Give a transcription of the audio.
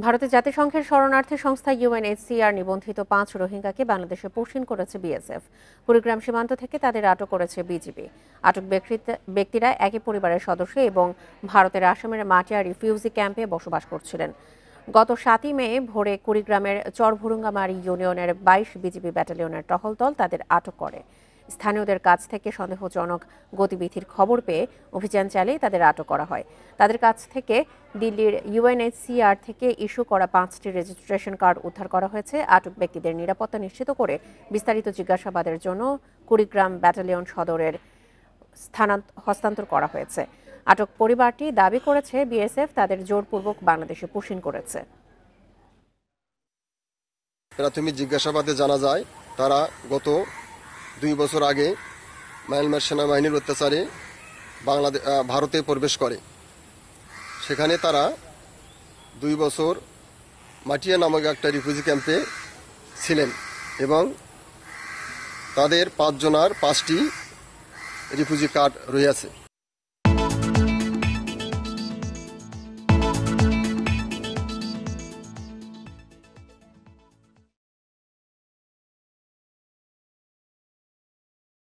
ভারতের জাতিসংঘের শরণার্থী সংস্থা ইউএনএইচসিআর নিবন্ধিত 5 রোহিঙ্গাকে বাংলাদেশে পুশিন করেছে বিএসএফ। কুড়িগ্রাম সীমান্ত থেকে তাদের আটক করেছে বিজিবি। আটক ব্যক্তিরা একই পরিবারের সদস্য এবং ভারতের আসামের মাটিয়া রিফিউজি ক্যাম্পে বসবাস করছিলেন। গত 7 মে ভোরে কুড়িগ্রামের চরভুরুঙ্গামারী ইউনিয়নের 22 বিজিবি ব্যাটালিয়নের টহল দল তাদের আটক করে। স্থানীয়দের কাছ থেকে সন্দেহজনক গতিবিধির খবর পেয়ে অভিযান চালিয়ে তাদের আটক করা হয়। তাদের কাছ থেকে দিল্লির ইউএনএইচসিআর থেকে ইস্যু করা 5টি রেজিস্ট্রেশন কার্ড উদ্ধার করা হয়েছে। আটক ব্যক্তিদের নিরাপত্তা নিশ্চিত করে বিস্তারিত জিজ্ঞাসাবাদের জন্য কুড়িগ্রাম ব্যাটালিয়ন সদরের হস্তান্তর করা হয়েছে। আটক পরিবারটি দাবি করেছে বিএসএফ তাদের জোরপূর্বক বাংলাদেশে পুশিন করেছে। প্রাথমিক জিজ্ঞাসাবাদে জানা যায় তারা গত 2 বছর আগে মায়ানমার সেনাবাহিনীর অত্যাচারে ভারতে প্রবেশ করে। সেখানে তারা 2 বছর মাটিয়া নামক একটা রিফিউজি ক্যাম্পে ছিলেন এবং তাদের 5 জনার 5টি রিফিউজি কার্ড রয়েছে।